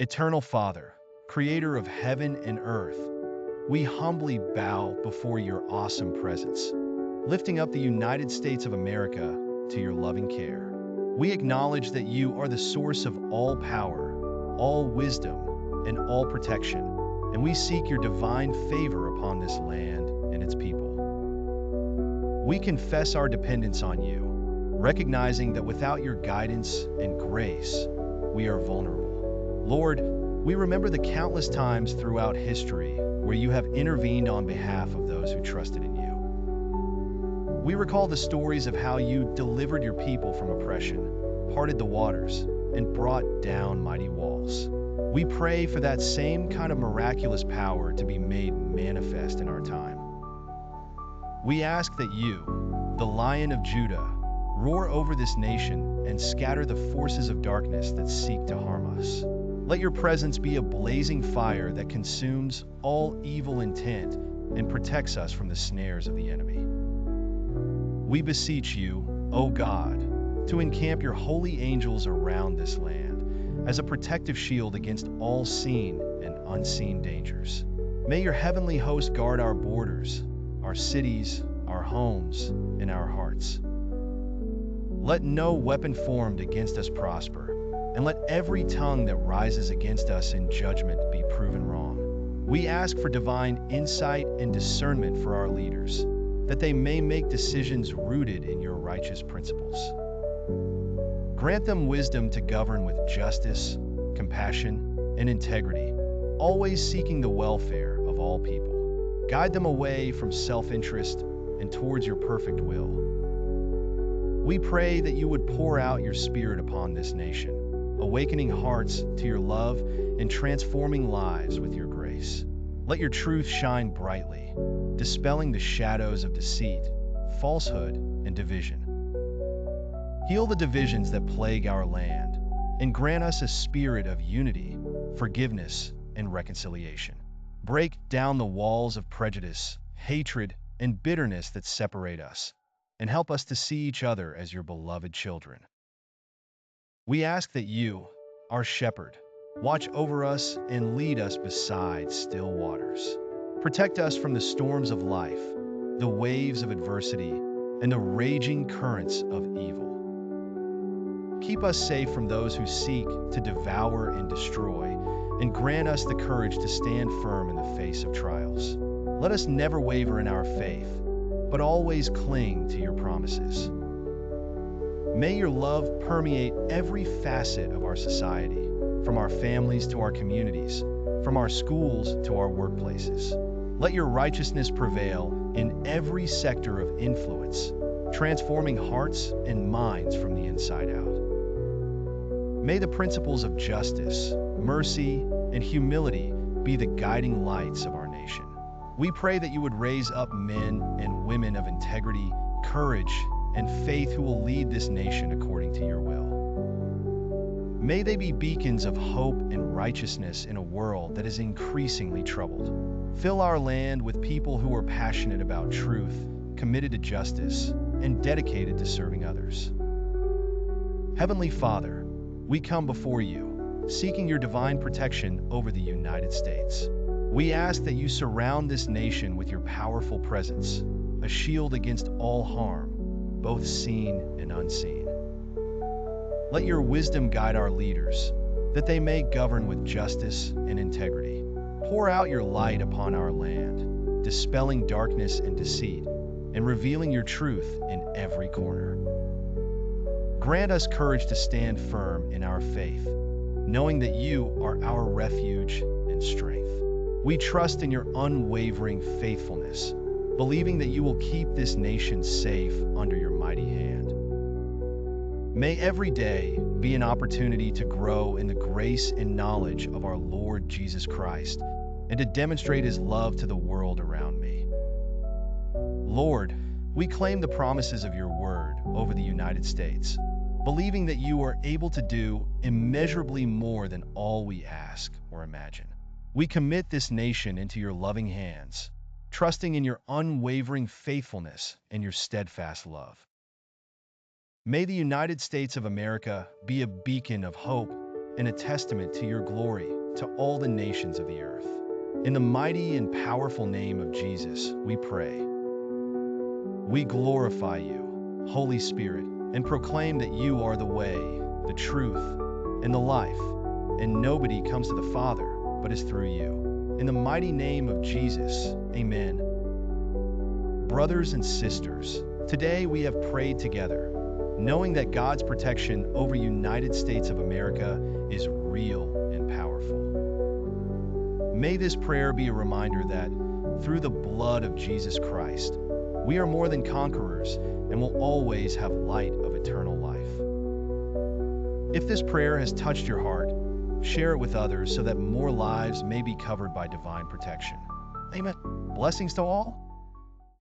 Eternal Father, creator of heaven and earth, we humbly bow before your awesome presence, lifting up the United States of America to your loving care. We acknowledge that you are the source of all power, all wisdom, and all protection, and we seek your divine favor upon this land and its people. We confess our dependence on you, recognizing that without your guidance and grace, we are vulnerable. Lord, we remember the countless times throughout history where you have intervened on behalf of those who trusted in you. We recall the stories of how you delivered your people from oppression, parted the waters, and brought down mighty walls. We pray for that same kind of miraculous power to be made manifest in our time. We ask that you, the Lion of Judah, roar over this nation and scatter the forces of darkness that seek to harm us. Let your presence be a blazing fire that consumes all evil intent and protects us from the snares of the enemy. We beseech you, O God, to encamp your holy angels around this land as a protective shield against all seen and unseen dangers. May your heavenly host guard our borders, our cities, our homes, and our hearts. Let no weapon formed against us prosper, and let every tongue that rises against us in judgment be proven wrong. We ask for divine insight and discernment for our leaders, that they may make decisions rooted in your righteous principles. Grant them wisdom to govern with justice, compassion, and integrity, always seeking the welfare of all people. Guide them away from self-interest and towards your perfect will. We pray that you would pour out your Spirit upon this nation, awakening hearts to your love and transforming lives with your grace. Let your truth shine brightly, dispelling the shadows of deceit, falsehood, and division. Heal the divisions that plague our land, and grant us a spirit of unity, forgiveness, and reconciliation. Break down the walls of prejudice, hatred, and bitterness that separate us, and help us to see each other as your beloved children. We ask that you, our shepherd, watch over us and lead us beside still waters. Protect us from the storms of life, the waves of adversity, and the raging currents of evil. Keep us safe from those who seek to devour and destroy, and grant us the courage to stand firm in the face of trials. Let us never waver in our faith, but always cling to your promises. May your love permeate every facet of our society, from our families to our communities, from our schools to our workplaces. Let your righteousness prevail in every sector of influence, transforming hearts and minds from the inside out. May the principles of justice, mercy, and humility be the guiding lights of our nation. We pray that you would raise up men and women of integrity, courage, and faith who will lead this nation according to your will. May they be beacons of hope and righteousness in a world that is increasingly troubled. Fill our land with people who are passionate about truth, committed to justice, and dedicated to serving others. Heavenly Father, we come before you, seeking your divine protection over the United States. We ask that you surround this nation with your powerful presence, a shield against all harm, both seen and unseen. Let your wisdom guide our leaders, that they may govern with justice and integrity. Pour out your light upon our land, dispelling darkness and deceit, and revealing your truth in every corner. Grant us courage to stand firm in our faith, knowing that you are our refuge and strength. We trust in your unwavering faithfulness, believing that you will keep this nation safe under your mighty hand. May every day be an opportunity to grow in the grace and knowledge of our Lord Jesus Christ and to demonstrate his love to the world around me. Lord, we claim the promises of your word over the United States, believing that you are able to do immeasurably more than all we ask or imagine. We commit this nation into your loving hands, trusting in your unwavering faithfulness and your steadfast love. May the United States of America be a beacon of hope and a testament to your glory to all the nations of the earth. In the mighty and powerful name of Jesus, we pray. We glorify you, Holy Spirit, and proclaim that you are the way, the truth, and the life, and nobody comes to the Father but is through you. In the mighty name of Jesus, amen. Brothers and sisters, today we have prayed together, knowing that God's protection over United States of America is real and powerful. May this prayer be a reminder that, through the blood of Jesus Christ, we are more than conquerors and will always have light of eternal life. If this prayer has touched your heart, share it with others so that more lives may be covered by divine protection. Amen. Blessings to all.